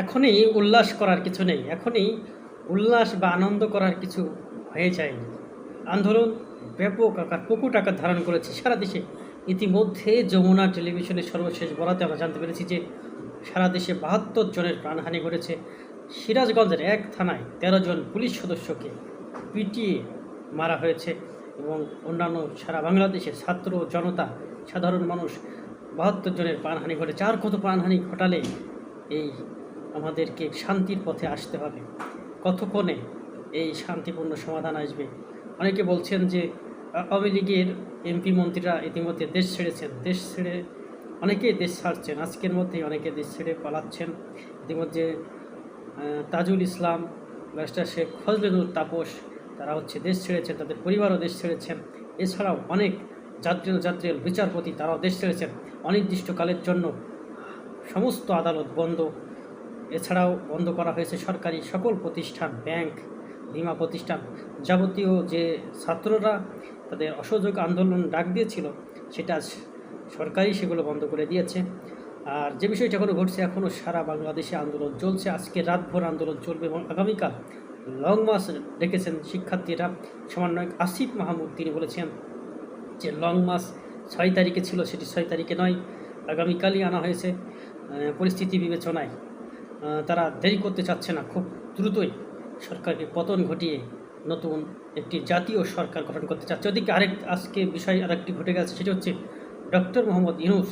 এখনই উল্লাস করার কিছু নেই। এখনই উল্লাস বা আনন্দ করার কিছু হয়ে যায়নি। আন্দোলন ব্যাপক আকার, প্রকট আকার ধারণ করেছে সারা দেশে। ইতিমধ্যে যমুনা টেলিভিশনের সর্বশেষ বরাতে আমরা জানতে পেরেছি যে সারা দেশে ৭২ জনের প্রাণহানি ঘটেছে। সিরাজগঞ্জের এক থানায় ১৩ জন পুলিশ সদস্যকে পিটিয়ে মারা হয়েছে এবং অন্যান্য সারা বাংলাদেশের ছাত্র জনতা, সাধারণ মানুষ ৭২ জনের প্রাণহানি ঘটেছে। আর কত প্রাণহানি ঘটালে এই আমাদেরকে শান্তির পথে আসতে হবে? কতক্ষণে এই শান্তিপূর্ণ সমাধান আসবে? অনেকে বলছেন যে আওয়ামী লীগের এমপি মন্ত্রীরা ইতিমধ্যে দেশ ছেড়েছেন। দেশ ছেড়ে অনেকেই দেশ ছাড়ছেন। আজকের মধ্যেই অনেকে দেশ ছেড়ে পালাচ্ছেন। ইতিমধ্যে তাজুল ইসলাম, ব্যারিস্টার শেখ ফজলুল তাপস, তারা দেশ ছেড়েছেন, তাদের পরিবারও দেশ ছেড়েছেন। এছাড়াও অনেক যাত্রীল বিচারপতি, তারাও দেশ ছেড়েছেন অনির্দিষ্টকালের জন্য। সমস্ত আদালত বন্ধ। এছাড়াও বন্ধ করা হয়েছে সরকারি সকল প্রতিষ্ঠান, ব্যাংক, বিমা প্রতিষ্ঠান। যাবতীয় যে ছাত্ররা তাদের অসহযোগ আন্দোলন ডাক দিয়েছিল, সেটা সরকারই সেগুলো বন্ধ করে দিয়েছে। আর যে বিষয়টা এখনও ঘটছে, এখনও সারা বাংলাদেশে আন্দোলন চলছে। আজকে রাতভর আন্দোলন চলবে এবং আগামীকাল লং মার্চ ডেকেছেন শিক্ষার্থীরা। সমন্বয়ক আসিফ মাহমুদ তিনি বলেছেন যে লং মার্চ ৬ তারিখে ছিল, সেটি ৬ তারিখে নয়, আগামীকালই আনা হয়েছে পরিস্থিতি বিবেচনায়। তারা দেরি করতে চাচ্ছে না, খুব দ্রুতই সরকারকে পতন ঘটিয়ে নতুন একটি জাতীয় সরকার গঠন করতে চাচ্ছে। ওদিকে আজকে বিষয় আরেকটি ঘটে গেছে, সেটি হচ্ছে ডক্টর মোহাম্মদ ইউনূস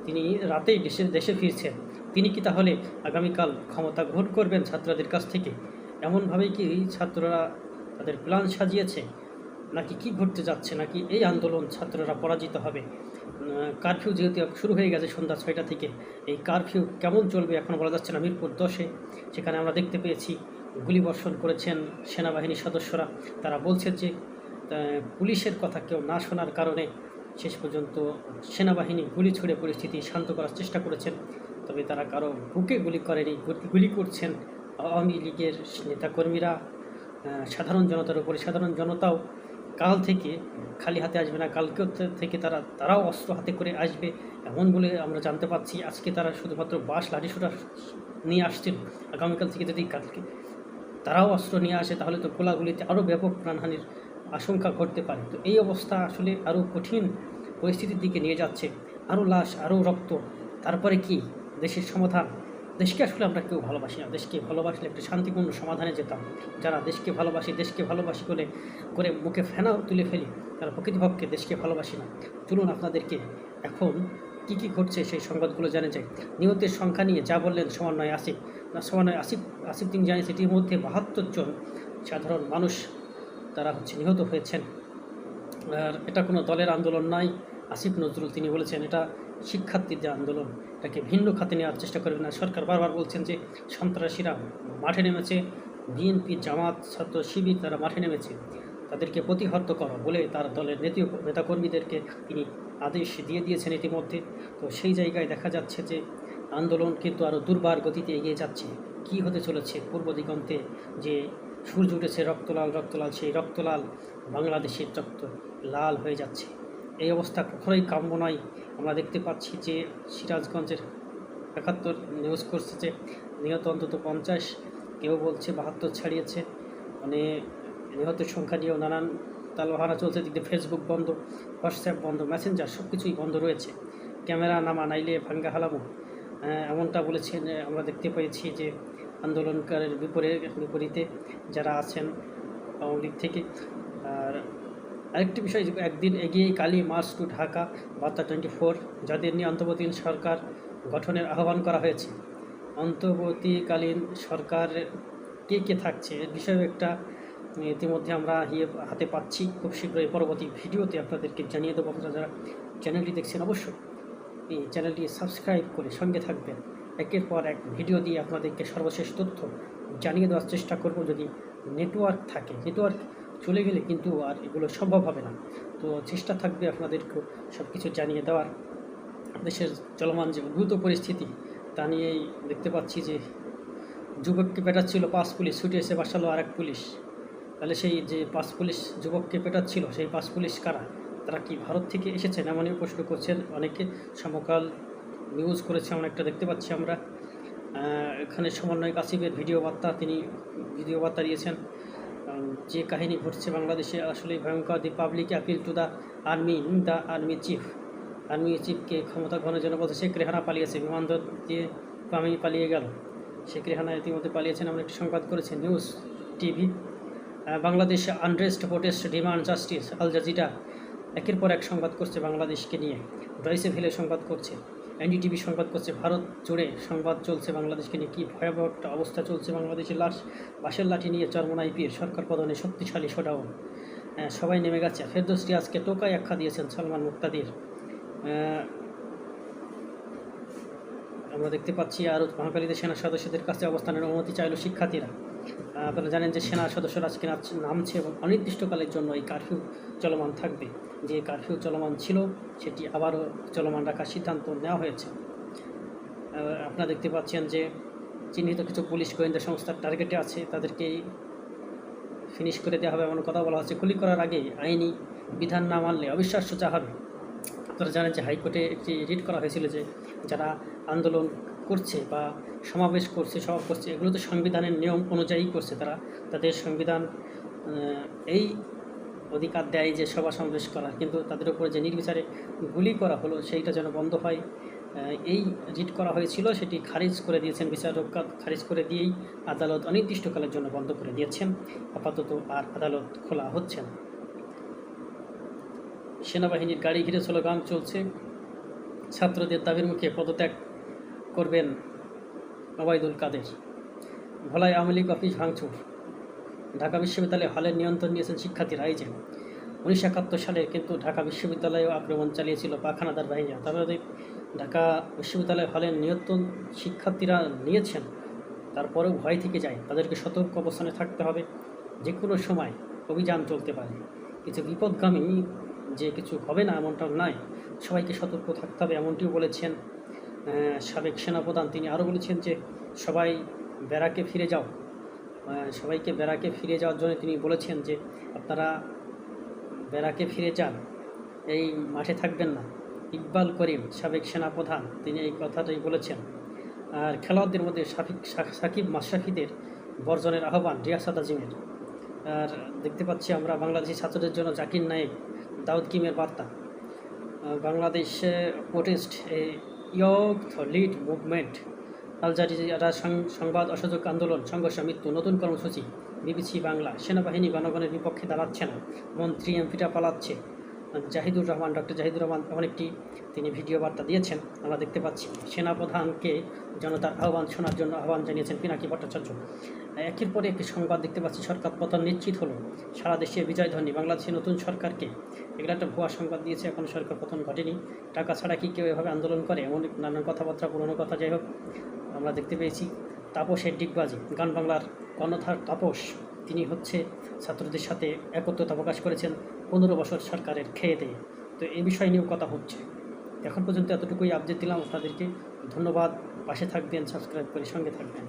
তিনি রাতেই দেশে ফিরছেন। তিনি কি তাহলে আগামীকাল ক্ষমতা গ্রহণ করবেন ছাত্রদের কাছ থেকে? এমনভাবেই কি ছাত্ররা তাদের প্ল্যান সাজিয়েছে, নাকি কি ঘটতে যাচ্ছে? নাকি এই আন্দোলন ছাত্ররা পরাজিত হবে? কারফিউ যেহেতু শুরু হয়ে গেছে সন্ধ্যা ৬টা থেকে, এই কারফিউ কেমন চলবে এখনও বলা যাচ্ছে না। মিরপুর ১০-এ সেখানে আমরা দেখতে পেয়েছি গুলিবর্ষণ করেছেন সেনাবাহিনীর সদস্যরা। তারা বলছেন যে পুলিশের কথা কেউ না শোনার কারণে শেষ পর্যন্ত সেনাবাহিনী গুলি ছুড়ে পরিস্থিতি শান্ত করার চেষ্টা করেছেন। তবে তারা কারো বুকে গুলি করেনি, গুলি করছেন আওয়ামী লীগের নেতাকর্মীরা সাধারণ জনতার উপরে। সাধারণ জনতাও কাল থেকে খালি হাতে আসবে না, কালকে থেকে তারাও অস্ত্র হাতে করে আসবে এমন বলে আমরা জানতে পাচ্ছি। আজকে তারা শুধুমাত্র বাঁশ লাঠিসোঁটা নিয়ে আসছেন, আগামীকাল থেকে যদি কালকে তারাও অস্ত্র নিয়ে আসে তাহলে তো গোলাগুলিতে আরও ব্যাপক প্রাণহানির আশঙ্কা ঘটতে পারে। তো এই অবস্থা আসলে আরও কঠিন পরিস্থিতির দিকে নিয়ে যাচ্ছে। আরও লাশ, আরও রক্ত, তারপরে কি দেশের সমাধান? দেশকে আসলে আমরা কেউ ভালোবাসি না। দেশকে ভালোবাসলে একটা শান্তিপূর্ণ সমাধানে যেতাম। যারা দেশকে ভালোবাসি করে মুখে ফেনাও তুলে ফেলি, তারা প্রকৃতপক্ষে দেশকে ভালোবাসি না। চলুন আপনাদেরকে এখন কী ঘটছে সেই সংবাদগুলো জানা যায়। নিহতের সংখ্যা নিয়ে যা বললেন সমন্বয় আসিফ তিনি জানিয়েছেন ইতিমধ্যে ৭২ জন সাধারণ মানুষ তারা নিহত হয়েছেন। আর এটা কোনো দলের আন্দোলন নয়। আসিফ নজরুল তিনি বলেছেন এটা শিক্ষার্থীদের আন্দোলন, এটাকে ভিন্ন খাতে নেওয়ার চেষ্টা করবে না। সরকার বারবার বলছেন যে সন্ত্রাসীরা মাঠে নেমেছে, বিএনপি, জামাত, ছাত্র শিবির তারা মাঠে নেমেছে, তাদেরকে প্রতিহত করো বলে তার দলের নেতাকর্মীদেরকে তিনি আদেশ দিয়ে দিয়েছেন ইতিমধ্যে। তো সেই জায়গায় দেখা যাচ্ছে যে আন্দোলন কিন্তু আরও দুর্বার গতিতে এগিয়ে যাচ্ছে। কি হতে চলেছে? পূর্ব দিগন্তে যে সূর্য উঠেছে রক্তলাল, সেই রক্তলাল বাংলাদেশের রক্ত লাল হয়ে যাচ্ছে। এই অবস্থা কখনোই কাম্য নয়। আমরা দেখতে পাচ্ছি যে সিরাজগঞ্জের ৭১ নিউজ করছে যে নিহত অন্তত ৫০, কেউ বলছে ৭২ ছাড়িয়েছে। মানে নিহতের সংখ্যা নিয়েও নানান তালবাহানা চলছে। দিকে ফেসবুক বন্ধ, হোয়াটসঅ্যাপ বন্ধ, মেসেঞ্জার সব কিছুই বন্ধ রয়েছে। ক্যামেরা নামা নাইলে ভাঙ্গা হালামো, এমনটা বলেছেন। আমরা দেখতে পেয়েছি যে আন্দোলনকারীর বিপরীতে যারা আছেন আওয়ামী লীগ থেকে। আর আরেকটি বিষয়, একদিন এগিয়েই কালি মার্চ টু ঢাকা বার্তা 24, যাদের নিয়ে অন্তর্বর্তীকালীন সরকার গঠনের আহ্বান করা হয়েছে। অন্তর্বর্তীকালীন সরকার কে থাকছে এর বিষয়ে একটা ইতিমধ্যে আমরা হাতে পাচ্ছি। খুব শীঘ্রই পরবর্তী ভিডিওতে আপনাদেরকে জানিয়ে দেবো। আপনারা যারা চ্যানেলটি দেখছেন অবশ্যই এই চ্যানেলটি সাবস্ক্রাইব করে সঙ্গে থাকবেন। একের পর এক ভিডিও দিয়ে আপনাদেরকে সর্বশেষ তথ্য জানিয়ে দেওয়ার চেষ্টা করব। যদি নেটওয়ার্ক থাকে, নেটওয়ার্ক চলে গেলে কিন্তু আর এগুলো সম্ভব হবে না। তো চেষ্টা থাকবে আপনাদেরকেও সব কিছু জানিয়ে দেওয়ার। দেশের চলমান যে দ্রুত পরিস্থিতি তা নিয়েই দেখতে পাচ্ছি যে যুবককে পেটাচ্ছিল 5 পুলিশ, ছুটে এসে বাসালো আরেক পুলিশ। তাহলে সেই যে 5 পুলিশ যুবককে পেটাচ্ছিল, সেই 5 পুলিশ কারা? তারা কি ভারত থেকে এসেছেন? এমনই প্রশ্ন করছেন অনেকে। সমকাল নিউজ করেছে অনেকটা, দেখতে পাচ্ছি আমরা। এখানে সমন্বয়ক আসিফের ভিডিও বার্তা দিয়েছেন। যে কাহিনী ঘটছে বাংলাদেশে আসলেই ভয়ঙ্কর। The public appeal to the army চিফকে ক্ষমতা গ্রহণের জন্য বলছে। শেখ রেহানা পালিয়েছে, বিমানবন্দর দিয়ে পালিয়ে গেল। শেখ রেহানা ইতিমধ্যে পালিয়েছেন। আমরা একটি সংবাদ করেছি নিউজ টিভি। বাংলাদেশে unrest, protest, demand justice. Al Jazeera একের পর এক সংবাদ করছে বাংলাদেশকে নিয়ে। ডয়েচে ভেলে সংবাদ করছে, এনডিটিভি সংবাদ করছে। ভারত জুড়ে সংবাদ চলছে বাংলাদেশকে নিয়ে। কী ভয়াবহ একটা অবস্থা চলছে বাংলাদেশের। বাঁশের লাঠি নিয়ে চরমোনাই আইপিএর সরকার পতনে শক্তিশালী শোডাউন। সবাই নেমে গেছে। ফেরদৌস রিয়াজকে টোকাই আখ্যা দিয়েছেন সালমান মুক্তাদির। আমরা দেখতে পাচ্ছি আরও মহাকালীতে সেনা সদস্যদের কাছে অবস্থানের অনুমতি চাইল শিক্ষার্থীরা। আপনারা জানেন যে সেনা সদস্যরা আজকে নামছে এবং অনির্দিষ্টকালের জন্য এই কারফিউ চলমান থাকবে। যে কারফিউ চলমান ছিল সেটি আবারও চলমান রাখার সিদ্ধান্ত নেওয়া হয়েছে। আপনারা দেখতে পাচ্ছেন যে চিহ্নিত কিছু পুলিশ গোয়েন্দা সংস্থার টার্গেটে আছে, তাদেরকেই ফিনিশ করে দেওয়া হবে এমন কথা বলা হচ্ছে। গুলি করার আগে আইনি বিধান না মানলে অবিশ্বাস্য যা হবে। আপনারা জানেন যে হাইকোর্টে একটি রিট করা হয়েছিল যে যারা আন্দোলন করছে বা সমাবেশ করছে, সভা করছে, এগুলো তো সংবিধানের নিয়ম অনুযায়ী করছে। তাদের সংবিধান এই অধিকার দেয় যে সভা সমাবেশ করা, কিন্তু তাদের উপরে যে নির্বিচারে গুলি করা হলো সেইটা যেন বন্ধ হয়। এই রিট করা হয়েছিল, সেটি খারিজ করে দিয়েছেন বিচারক। খারিজ করে দিয়েই আদালত অনির্দিষ্টকালের জন্য বন্ধ করে দিয়েছেন। আপাতত আর আদালত খোলা হচ্ছে না। সেনাবাহিনীর গাড়ি ঘিরে স্লোগান চলছে। ছাত্রদের দাবির মুখে পদত্যাগ করবেন ওবায়দুল কাদের। ভোলায় আওয়ামী লীগ অফিস ভাঙচুর। ঢাকা বিশ্ববিদ্যালয়ে হলের নিয়ন্ত্রণ নিয়েছেন শিক্ষার্থীরা। এই যে 1971 সালে কিন্তু ঢাকা বিশ্ববিদ্যালয়েও আক্রমণ চালিয়েছিল পাখানাদার বাহিনী। তারপরে ঢাকা বিশ্ববিদ্যালয় হলের নিয়ন্ত্রণ শিক্ষার্থীরা নিয়েছেন, তারপরেও ভয় থেকে যায়। তাদেরকে সতর্ক অবস্থানে থাকতে হবে। যে কোনো সময় অভিযান চলতে পারে। কিছু বিপদগামী যে কিছু হবে না এমনটাও নয়, সবাইকে সতর্ক থাকতে হবে এমনটিও বলেছেন সাবেক সেনাপ্রধান। তিনি আরও বলেছেন যে সবাই ব্যারাকে ফিরে যাও। সবাইকে ব্যারাকে ফিরে যাওয়ার জন্য তিনি বলেছেন যে আপনারা ব্যারাকে ফিরে যান, এই মাঠে থাকবেন না। ইকবাল করিম সাবেক সেনাপ্রধান, তিনি এই কথাটাই বলেছেন। আর খেলোয়াড়দের মধ্যে সাকিব মাশরাফিদের বর্জনের আহ্বান রিয়াসাত আজিমের। আর দেখতে পাচ্ছি আমরা বাংলাদেশি ছাত্রদের জন্য জাকির নায়েক, দাউদ কিমের বার্তা। বাংলাদেশে protest youth lead movement. Al Jazeera সংবাদ অসহযোগ আন্দোলন, সংঘর্ষ, মৃত্যু, নতুন কর্মসূচি। বিবিসি বাংলা। সেনাবাহিনী জনগণের বিপক্ষে দাঁড়াচ্ছে না, মন্ত্রী এমপিরা পালাচ্ছে। ডক্টর জাহিদুর রহমান এমন একটি তিনি ভিডিও বার্তা দিয়েছেন। আমরা দেখতে পাচ্ছি সেনাপ্রধানকে জনতার আহ্বান শোনার জন্য আহ্বান জানিয়েছেন পিনাকি ভট্টাচার্য। একের পরে একটি সংবাদ দেখতে পাচ্ছি। সরকার পতন নিশ্চিত হলো, সারা দেশে বিজয়ধ্বনি। বাংলাদেশের নতুন সরকারকে, এগুলো একটা ভুয়া সংবাদ দিয়েছে। এখন সরকার পতন ঘটেনি। টাকা ছাড়া কি কেউ এভাবে আন্দোলন করে? এমন নানান কথাবার্তা, পুরনো কথা। যাই হোক, আমরা দেখতে পেয়েছি তাপসের ডিগবাজি। গান বাংলার কর্ণধার তাপস, তিনি ছাত্রদের সাথে একত্রতা প্রকাশ করেছেন 15 বছর সরকারের খেয়ে দেয়ে। তো এই বিষয় নিয়েও কথা হচ্ছে। এখন পর্যন্ত এতটুকুই আপডেট দিলাম আপনাদেরকে। ধন্যবাদ। পাশে থাকবেন, সাবস্ক্রাইব করে সঙ্গে থাকবেন।